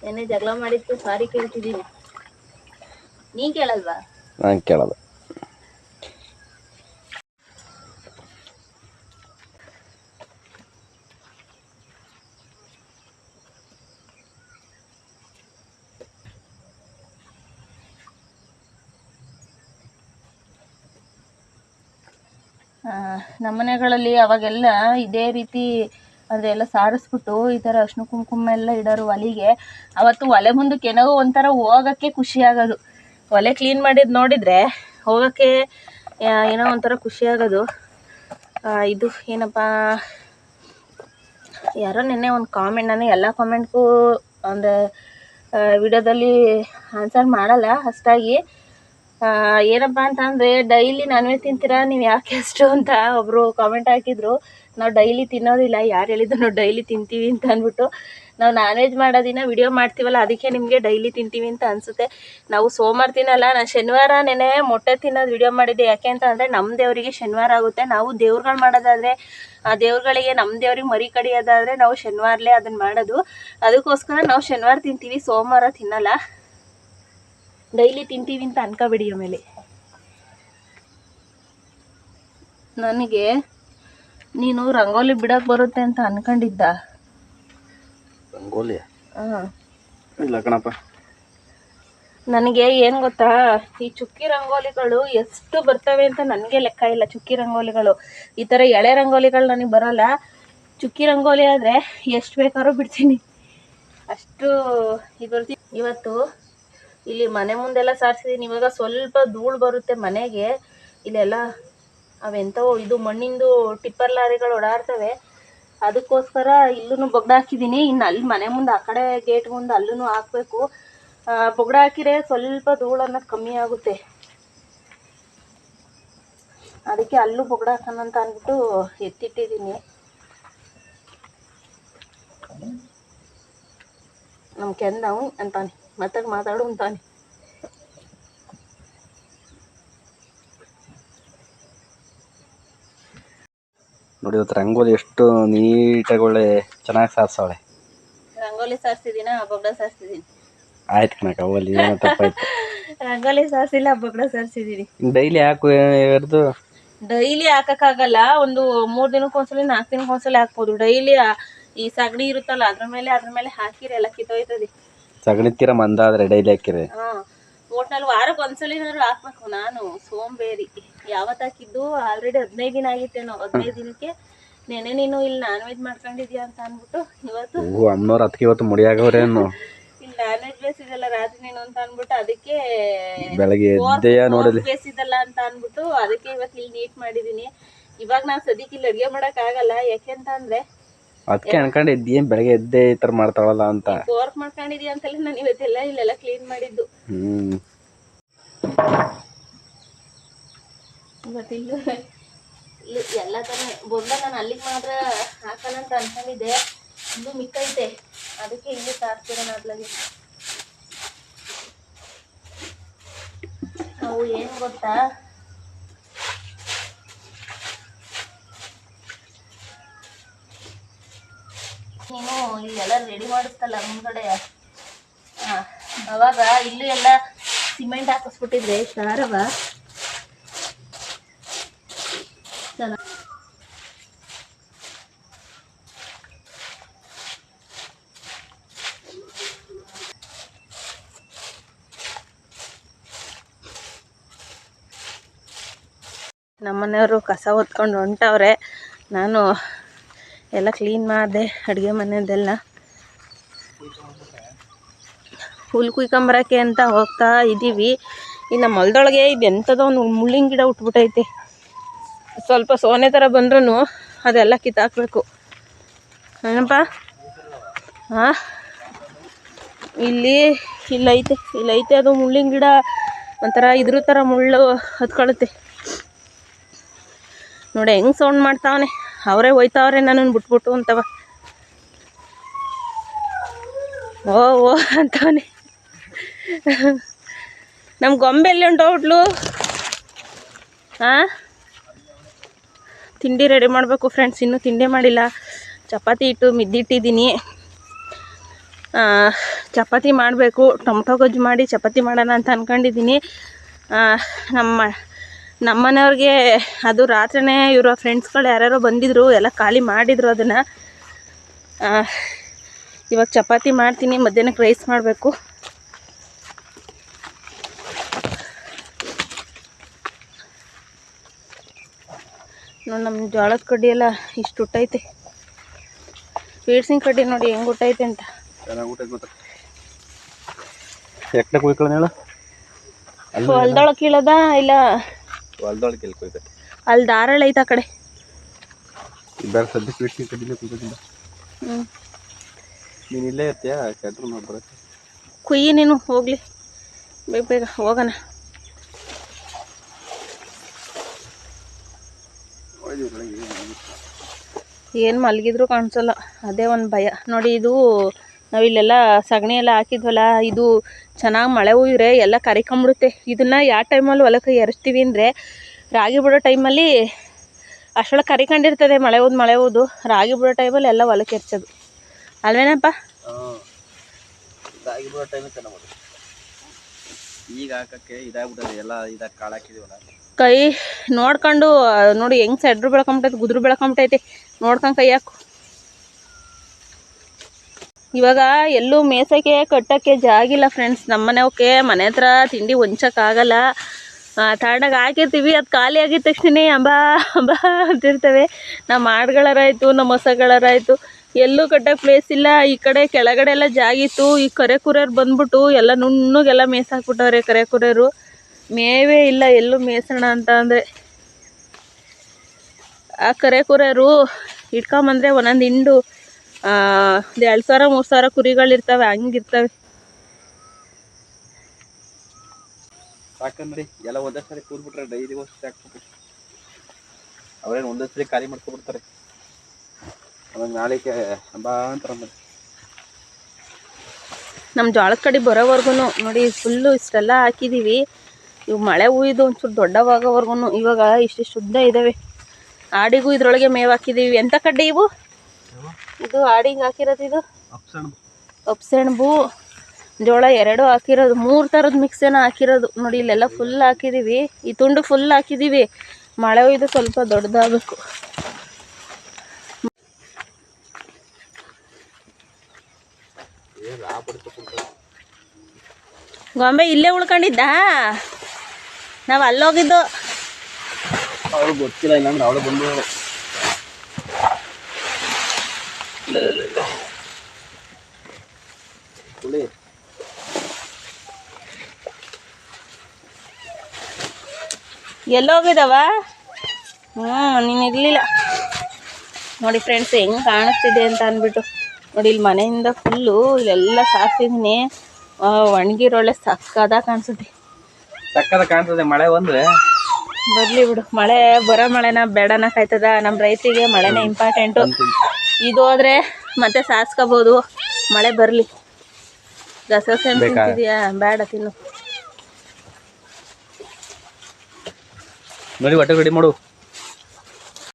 ಏನೇ ಜಗಳ ಮಾಡಿದ್ಕೆ ಸಾರಿ ಕೇಳ್ತಿದ್ದೀನಿ. ನೀ ಕೇಳಲ್ವಾ? ನಾನು ಕೇಳಲ್ಲ. ನಮ್ಮನೆಗಳಲ್ಲಿ ಅವಾಗೆಲ್ಲ ಇದೇ ರೀತಿ ಅದೆಲ್ಲ ಸಾರಿಸ್ಬಿಟ್ಟು ಈ ಥರ ಅರ್ಶಿನ ಕುಂಕುಮ ಎಲ್ಲ ಇಡೋರು ಒಲೆಗೆ. ಅವತ್ತು ಒಲೆ ಮುಂದಕ್ಕೆ ಏನೋ ಒಂಥರ ಹೋಗೋಕ್ಕೆ ಖುಷಿ ಆಗೋದು. ಒಲೆ ಕ್ಲೀನ್ ಮಾಡಿದ್ದು ನೋಡಿದರೆ ಹೋಗೋಕ್ಕೆ ಏನೋ ಒಂಥರ ಖುಷಿ ಆಗೋದು. ಇದು ಏನಪ್ಪ, ಯಾರೋ ನೆನ್ನೆ ಒಂದು ಕಾಮೆಂಟ್, ನಾನು ಎಲ್ಲ ಕಾಮೆಂಟ್ಗೂ ಅಂದರೆ ವಿಡಿಯೋದಲ್ಲಿ ಆನ್ಸರ್ ಮಾಡಲ್ಲ ಅಷ್ಟಾಗಿ. ಏನಪ್ಪ ಅಂತಂದರೆ, ಡೈಲಿ ನಾನ್ ವೆಜ್ ತಿಂತೀರಾ ನೀವು, ಯಾಕೆ ಅಷ್ಟು ಅಂತ ಒಬ್ಬರು ಕಾಮೆಂಟ್ ಹಾಕಿದ್ರು. ನಾವು ಡೈಲಿ ತಿನ್ನೋದಿಲ್ಲ, ಯಾರು ಹೇಳಿದ್ರು ನಾವು ಡೈಲಿ ತಿಂತೀವಿ ಅಂತ ಅಂದ್ಬಿಟ್ಟು. ನಾವು ನಾನ್ ವೆಜ್ ಮಾಡೋದಿನ ವಿಡಿಯೋ ಮಾಡ್ತೀವಲ್ಲ, ಅದಕ್ಕೆ ನಿಮಗೆ ಡೈಲಿ ತಿಂತೀವಿ ಅಂತ ಅನಿಸುತ್ತೆ. ನಾವು ಸೋಮವಾರ ತಿನ್ನಲ್ಲ. ನಾನು ಶನಿವಾರ ನೆನೆ ಮೊಟ್ಟೆ ತಿನ್ನೋದು ವಿಡಿಯೋ ಮಾಡಿದ್ದೆ. ಯಾಕೆ ಅಂತ ಅಂದರೆ ನಮ್ಮ ದೇವರಿಗೆ ಶನಿವಾರ ಆಗುತ್ತೆ. ನಾವು ದೇವ್ರುಗಳು ಮಾಡೋದಾದರೆ, ಆ ದೇವ್ರುಗಳಿಗೆ ನಮ್ಮ ದೇವ್ರಿಗೆ ಮರಿ ಕಡಿಯೋದಾದರೆ ನಾವು ಶನಿವಾರಲೇ ಅದನ್ನು ಮಾಡೋದು. ಅದಕ್ಕೋಸ್ಕರ ನಾವು ಶನಿವಾರ ತಿಂತೀವಿ, ಸೋಮವಾರ ತಿನ್ನಲ್ಲ. ಡೈಲಿ ತಿಂತೀವಿ ಅಂತ ಅನ್ಕೋಬೇಡಿ. ಆಮೇಲೆ ನನಗೆ ನೀನು ರಂಗೋಲಿ ಬಿಡೋಕೆ ಬರುತ್ತೆ ಅಂತ ಅನ್ಕೊಂಡಿದ್ದ. ರಂಗೋಲಿ? ಹಾಂ, ಇಲ್ಲ ಕಣಪ್ಪ. ನನಗೆ ಏನು ಗೊತ್ತಾ, ಈ ಚುಕ್ಕಿ ರಂಗೋಲಿಗಳು ಎಷ್ಟು ಬರ್ತವೆ ಅಂತ ನನಗೆ ಲೆಕ್ಕ ಇಲ್ಲ. ಚುಕ್ಕಿ ರಂಗೋಲಿಗಳು, ಈ ಥರ ಎಳೆ ರಂಗೋಲಿಗಳು ನನಗೆ ಬರೋಲ್ಲ. ಚುಕ್ಕಿ ರಂಗೋಲಿ ಆದರೆ ಎಷ್ಟು ಬೇಕಾದ್ರೂ ಬಿಡ್ತೀನಿ, ಅಷ್ಟು ಇದು ಬರ್ತೀನಿ. ಇವತ್ತು ಇಲ್ಲಿ ಮನೆ ಮುಂದೆಲ್ಲ ಸಾರಿಸಿದ್ದೀನಿ. ಇವಾಗ ಸ್ವಲ್ಪ ಧೂಳು ಬರುತ್ತೆ ಮನೆಗೆ. ಇಲ್ಲೆಲ್ಲ ಅವೆಂಥವು ಇದು ಮಣ್ಣಿಂದು ಟಿಪ್ಪರ್ ಲಾರಿಗಳು ಓಡಾಡ್ತವೆ. ಅದಕ್ಕೋಸ್ಕರ ಇಲ್ಲೂ ಬೊಗ್ಡ ಹಾಕಿದ್ದೀನಿ. ಇನ್ನು ಅಲ್ಲಿ ಮನೆ ಮುಂದೆ ಆ ಕಡೆ ಗೇಟ್ ಮುಂದೆ ಅಲ್ಲೂ ಹಾಕಬೇಕು. ಬೊಗ್ಡ ಹಾಕಿದ್ರೆ ಸ್ವಲ್ಪ ಧೂಳು ಅನ್ನೋದು ಕಮ್ಮಿ ಆಗುತ್ತೆ. ಅದಕ್ಕೆ ಅಲ್ಲೂ ಬೊಗ್ಡ ಹಾಕೋಣ ಅಂತ ಅಂದ್ಬಿಟ್ಟು ಎತ್ತಿಟ್ಟಿದ್ದೀನಿ. ನಮ್ಮ ಕೆಂದವು ಅಂತಾನೆ, ಮತ್ತೆ ಮಾತಾಡು ಅಂತಾನೆ. ನೋಡಿ ಇವತ್ತು ರಂಗೋಲಿ ಎಷ್ಟು ನೀಟಾಗಿ ಒಳ್ಳೆ ಚೆನ್ನಾಗಿ ಸಾರಿಸವಳೆ. ರಂಗೋಲಿ ಸಾರಿಸಿದ್ದೀನ, ಬೊಗ್ಡ ಸಾರಿಸಿದ್ದೀನಿ. ಆಯ್ತು ಕಣಕ್ಕ, ಅವಲ್ಲಿ ಏನೋ ತಪ್ಪಾಯ್ತು. ರಂಗೋಲಿ ಸಾರಿಸಿಲ್ಲ, ಬೊಗ್ಡ ಸಾರಿಸಿದ್ದೀನಿ. ಡೈಲಿ ಹಾಕು ಇರೋದು? ಡೈಲಿ ಹಾಕೋಕ್ಕಾಗಲ್ಲ. ಒಂದು 3 ದಿನಕ್ಕೊಂದ್ಸಲಿ 4 ದಿನಕ್ಕೊಂದ್ಸಲಿ ಹಾಕ್ಬೋದು. ಡೈಲಿ ಈ ಸಗಣಿ ಇರುತ್ತಲ್ಲ ಅದ್ರ ಮೇಲೆ ಹಾಕಿರಿ ಎಲ್ಲ ಕಿತ್ತೋಯ್ತದೆ. ಸಗಣಿ ತೀರ ಮಂದಾದ್ರೆ ಡೈಲಿ ಹಾಕಿರಿ. ಹಾಂ, ಒಟ್ನಲ್ಲಿ ವಾರಕ್ಕೆ ಒಂದ್ಸಲಿನಾದ್ರು ಹಾಕ್ಬೇಕು. ನಾನು ಸೋಂಬೇರಿ. ಯಾವತ್ತು ಹಾಕಿದ್ದು ಆಲ್ರೆಡಿ 15 ದಿನ ಆಗಿತ್ತೇನೋ. 15 ದಿನಕ್ಕೆ ನೆನೆ ನೀನು ಇಲ್ಲಿ ನಾನ್ ವೆಜ್ ಮಾಡ್ಕೊಂಡಿದ್ಯಾ ಅಂತ ಅಂದ್ಬಿಟ್ಟು ಇವತ್ತು ಅಮ್ಮನವ್ರು ಅದಕ್ಕೆ ಇವತ್ತು ಮುಡಿಯಾಗವ್ರೇನು ಇಲ್ಲಿ ನಾನ್ ವೆಜ್ ಬೇಸಿದಲ್ಲ ರಾತ್ರಿ ನೀನು ಅಂತ ಅಂದ್ಬಿಟ್ಟು, ಅದಕ್ಕೆ ಬೆಳಗ್ಗೆ ಎದ್ದೆಯ ನೋಡಲಿ ಬೇಸಿದಲ್ಲ ಅಂತ ಅಂದ್ಬಿಟ್ಟು ಅದಕ್ಕೆ ಇವತ್ತು ಇಲ್ಲಿ ನೀಟ್ ಮಾಡಿದ್ದೀನಿ. ಇವಾಗ ನಾನು ಸದ್ಯಕ್ಕೆ ಇಲ್ಲಿ ಅಡುಗೆ ಮಾಡೋಕ್ಕಾಗಲ್ಲ. ಯಾಕೆಂತ ಅಂದರೆ ಅದಕ್ಕೆ ಅನ್ಕೊಂಡಿದ್ದು ಏನು ಬೆಳಗ್ಗೆ ಎದ್ದೆ ಈ ಥರ ಮಾಡ್ತಾವಲ್ಲ ಅಂತ. ವರ್ಕ್ ಮಾಡ್ಕೊಂಡಿದ್ಯಾ ಅಂತಲೇ ನಾನು ಇವತ್ತೆಲ್ಲ ಇಲ್ಲೆಲ್ಲ ಕ್ಲೀನ್ ಮಾಡಿದ್ದು. ಇವತ್ತು ಇಲ್ಲಿ ಎಲ್ಲ ಥರ ಬೊಂಡ ನಾನು ಅಲ್ಲಿಗೆ ಮಾತ್ರ ಹಾಕೋಣ ಅಂತ ಅನ್ಕೊಂಡಿದ್ದೆ. ಇಲ್ಲೂ ಮಿಕ್ಕೈತೆ, ಅದಕ್ಕೆ ಇಲ್ಲಿ ಸಾರಿಸ್ತಿರೋಣ ಅದ್ಲಾಗೆ. ನಾವು ಏನು ಗೊತ್ತಾ, ನೀನು ಇಲ್ಲೆಲ್ಲ ರೆಡಿ ಮಾಡಿಸ್ತಲ್ಲ ಮುಂದ್ಗಡೆ, ಅವಾಗ ಇಲ್ಲೂ ಎಲ್ಲ ಸಿಮೆಂಟ್ ಹಾಕಿಸ್ಬಿಟ್ಟಿದ್ರೆ ಶಾರವ ಚೆನ್ನಾಗಿ. ನಮ್ಮನೆಯವರು ಕಸ ಹೊತ್ಕೊಂಡು ಹೊಂಟವ್ರೆ. ನಾನು ಎಲ್ಲ ಕ್ಲೀನ್ ಮಾಡಿದೆ ಅಡುಗೆ ಮನೆಯದೆಲ್ಲ. ಹುಲ್ ಕುಯ್ಕೊಂಬರಕ್ಕೆ ಅಂತ ಹೋಗ್ತಾ ಇದ್ದೀವಿ. ಇನ್ನು ಹೊಲದೊಳಗೆ ಇದು ಎಂಥದೋ ಒಂದು ಮುಳ್ಳಿನ ಗಿಡ ಉಟ್ಬಿಟ್ಟೈತೆ. ಸ್ವಲ್ಪ ಸೋನೆ ಥರ ಬಂದ್ರೂ ಅದೆಲ್ಲ ಕಿತ್ತಾಕಬೇಕು. ಏನಪ್ಪ ಹಾಂ, ಇಲ್ಲೈತೆ ಅದು ಮುಳ್ಳಿನ ಗಿಡ. ಒಂಥರ ಇದ್ರ ಥರ ಮುಳ್ಳು ಹತ್ಕೊಳುತ್ತೆ ನೋಡಿ. ಹೆಂಗೆ ಸೌಂಡ್ ಮಾಡ್ತಾವನೆ. ಅವರೇ ಹೋಯ್ತಾವ್ರೆ ನನ್ನನ್ನು ಬಿಟ್ಬಿಟ್ಟು ಅಂತವ. ಓ ಅಂತವನೆ. ನಮ್ಮ ಗೊಂಬೆ ಎಲ್ಲಿ ಹೊಂಟೋಗ್ಬಿಟ್ಲು? ಹಾಂ, ತಿಂಡಿ ರೆಡಿ ಮಾಡಬೇಕು ಫ್ರೆಂಡ್ಸ್. ಇನ್ನೂ ತಿಂಡಿ ಮಾಡಿಲ್ಲ. ಚಪಾತಿ ಹಿಟ್ಟು ಮಿದ್ದಿಟ್ಟಿದ್ದೀನಿ. ಚಪಾತಿ ಮಾಡಬೇಕು. ಟೊಮೊಟೊ ಗೊಜ್ಜು ಮಾಡಿ ಚಪಾತಿ ಮಾಡೋಣ ಅಂತ ಅಂದ್ಕೊಂಡಿದ್ದೀನಿ. ನಮ್ಮನೆಯವ್ರಿಗೆ ಅದು ರಾತ್ರಿನೇ ಇವರು ಫ್ರೆಂಡ್ಸ್ಗಳು ಯಾರ್ಯಾರೋ ಬಂದಿದ್ದರು, ಎಲ್ಲ ಖಾಲಿ ಮಾಡಿದರು ಅದನ್ನು. ಇವಾಗ ಚಪಾತಿ ಮಾಡ್ತೀನಿ. ಮಧ್ಯಾಹ್ನಕ್ಕೆ ರೈಸ್ ಮಾಡಬೇಕು. ನೋಡಿ ನಮ್ಮ ಜೋಳದ ಕಡ್ಡಿ ಎಲ್ಲ ಇಷ್ಟು ಹುಟ್ಟೈತೆ. ಪೀಡ್ಸಿನ ಕಡ್ಡಿ ನೋಡಿ ಹೆಂಗೆ ಹುಟ್ಟೈತೆ ಅಂತ. ಹೊಲ್ದೊಳಗೆ ಕೀಳದ ಇಲ್ಲ ಅಲ್ಲಿ ದಾರಳ ಐತೆ ಆ ಕಡೆ. ಕುಯ್ಯಿ ನೀನು ಹೋಗ್ಲಿ, ಬೇಗ ಬೇಗ ಹೋಗೋಣ. ಏನು ಮಲಗಿದ್ರು ಕಾಣಿಸಲ್ಲ, ಅದೇ ಒಂದು ಭಯ ನೋಡಿ. ಇದು ನಾವಿಲ್ಲೆಲ್ಲ ಸಗಣಿ ಎಲ್ಲ ಹಾಕಿದ್ವಲ್ಲ, ಇದು ಚೆನ್ನಾಗಿ ಮಳೆ ಹುಯ್ದ್ರೆ ಎಲ್ಲ ಕರಿಕೊಂಬಿಡುತ್ತೆ. ಇದನ್ನು ಯಾವ ಟೈಮಲ್ಲಿ ಹೊಲಕ್ಕೆ ಎರೆಸ್ತೀವಿ ಅಂದರೆ ರಾಗಿ ಬಿಡೋ ಟೈಮಲ್ಲಿ ಅಷ್ಟೊಳಗೆ ಕರಿಕೊಂಡಿರ್ತದೆ. ಮಳೆ ಹೋದು ರಾಗಿ ಬಿಡೋ ಟೈಮಲ್ಲಿ ಎಲ್ಲ ಹೊಲಕ್ಕೆ ಎರ್ಸೋದು ಅಲ್ವೇನಪ್ಪ? ರಾಗಿ ಬಿಡೋ ಟೈಮ್ ಚೆನ್ನಾಗಿ ಈಗ ಹಾಕಕ್ಕೆ ಇದಾಗ್ಬಿಟ್ಟದೆ. ಎಲ್ಲ ಇದಾಗ ಕಾಳು ಹಾಕಿದೀವಲ್ಲ, ಕೈ ನೋಡ್ಕೊಂಡು ನೋಡಿ ಹೆಂಗೆ ಸೆಡ್ರು ಬೆಳ್ಕೊಂಬಿಟ್ಟೈತೆ, ಗುದ್ರು ಬೆಳ್ಕೊಂಬಿಟ್ಟೈತೆ. ನೋಡ್ಕೊಂಡು ಕೈ ಹಾಕು. ಇವಾಗ ಎಲ್ಲೂ ಮೇಸಕ್ಕೆ ಕಟ್ಟೋಕ್ಕೆ ಜಾಗಿಲ್ಲ ಫ್ರೆಂಡ್ಸ್. ನಮ್ಮನೆಯವಕ್ಕೆ ಮನೆ ಹತ್ರ ತಿಂಡಿ ಹೊಂಚಕ್ಕಾಗಲ್ಲ. ತಾಂಡಾಗ ಹಾಕಿರ್ತೀವಿ, ಅದು ಖಾಲಿ ಆಗಿದ ತಕ್ಷಣ ಅಂಬಾ ಅಂತಿರ್ತವೆ. ನಮ್ಮ ಆಡುಗಳರಾಯ್ತು, ನಮ್ಮ ಹೊಸಗಳರಾಯ್ತು, ಎಲ್ಲೂ ಕಟ್ಟೋಕ್ಕೆ ಪ್ಲೇಸ್ ಇಲ್ಲ. ಈ ಕಡೆ ಕೆಳಗಡೆ ಎಲ್ಲ ಜಾಗಿತ್ತು. ಈ ಕರೆ ಕುರಿಯರು ಬಂದ್ಬಿಟ್ಟು ಎಲ್ಲ ನುಣ್ಣಗೆಲ್ಲ ಮೇಸಾಕ್ಬಿಟ್ಟವ್ರೆ. ಕರೆ ಕುರಿಯರು ಮೇವೇ ಇಲ್ಲ ಎಲ್ಲೂ ಮೇಸೋಣ ಅಂತ ಅಂದರೆ. ಆ ಕರೆ ಕುರಿಯರು ಇಟ್ಕೊಂಬಂದರೆ ಒಂದೊಂದು ಹಿಂಡು 2,000-3,000 ಕುರಿಗಳಿರ್ತವೆ, ಹಂಗಿರ್ತವೆ. ಸಾಕಂದ್ರಿ ಎಲ್ಲ ಒಂದೇ ಸರಿ ಕೂರ್ಬಿಟ್ರೆ ಡೈಲಿ ಸಾಕ್ಬಿಟ್ಟು ಅವ್ರೇನು ಒಂದೇ ಸರಿ ಖಾಲಿ ಮಾಡ್ಕೊಬಿಡ್ತಾರೆ. ಅವಾಗ ನಾಳೆಗೆ ಬಾ ಅಂತಾರೆ. ನಮ್ಮ ಜೋಳದ ಕಡೆ ಬರೋವರೆಗೂ ನೋಡಿ ಫುಲ್ಲು ಇಷ್ಟೆಲ್ಲ ಹಾಕಿದ್ದೀವಿ. ಇವು ಮಳೆ ಹುಯ್ದು ಒಂಚೂರು ದೊಡ್ಡವಾಗೋವರೆಗೂ ಇವಾಗ ಇಷ್ಟಿಷ್ಟು ಉದ್ದ ಇದ್ದಾವೆ. ಆಡಿಗೂ ಇದ್ರೊಳಗೆ ಮೇವು ಹಾಕಿದ್ದೀವಿ. ಎಂಥ ಕಡ್ಡಿ ಇವು? ಇದು ಆಡಿಗೆ ಹಾಕಿರೋದು. ಇದು ಅಪ್ಸೆಣ್ಬು ಜೋಳ 2 ಹಾಕಿರೋದು. 3 ಥರದ ಮಿಕ್ಸೇನ ಹಾಕಿರೋದು ನೋಡಿ. ಇಲ್ಲೆಲ್ಲ ಫುಲ್ ಹಾಕಿದ್ದೀವಿ. ಈ ತುಂಡು ಫುಲ್ ಹಾಕಿದ್ದೀವಿ. ಮಳೆ ಹುಯ್ದು ಸ್ವಲ್ಪ ದೊಡ್ಡದಾಗಬೇಕು. ಗೊಂಬೆ ಇಲ್ಲೇ ಉಳ್ಕೊಂಡಿದ್ದ, ನಾವು ಅಲ್ಲೋಗಿದ್ದು. ಅವ್ಳು ಗೊತ್ತಿಲ್ಲ, ಇಲ್ಲಾಂದ್ರೆ ಅವಳು ಬಂದು ಎಲ್ಲೋಗಿದವ? ನೀನು ಇರಲಿಲ್ಲ ನೋಡಿ ಫ್ರೆಂಡ್ಸ್ ಹೆಂಗೆ ಕಾಣಿಸ್ತಿದೆ ಅಂತ ಅಂದ್ಬಿಟ್ಟು. ನೋಡಿ ಇಲ್ಲಿ ಮನೆಯಿಂದ ಫುಲ್ಲು ಇಲ್ಲೆಲ್ಲ ಸಾಕ್ತಿದ್ದೀನಿ. ಒಣಗಿರೊಳ್ಳೆ ಸಕ್ಕದಾಗ ಕಾಣಿಸುತ್ತೆ. ಸಕ್ಕದ ಕಾಣ್ತದೆ. ಮಳೆ ಬಂದರೆ ಬರಲಿ ಬಿಡು. ಮಳೆ ಬರೋ ಮಳೆನ ಬೇಡನ ಕಾಯ್ತದ. ನಮ್ಮ ರೈತರಿಗೆ ಮಳೆನೇ ಇಂಪಾರ್ಟೆಂಟು. ಇದು ಹೋದರೆ ಮತ್ತೆ ಸಾಸ್ಕೋಬೋದು. ಮಳೆ ಬರಲಿ. ಗಸಗಸೆ ತಿಂತಿದ್ಯಾ? ಬೇಡ, ತಿನ್ನು. ನೋಡಿ ಹೊಟ್ಟೆ ರೆಡಿ ಮಾಡು.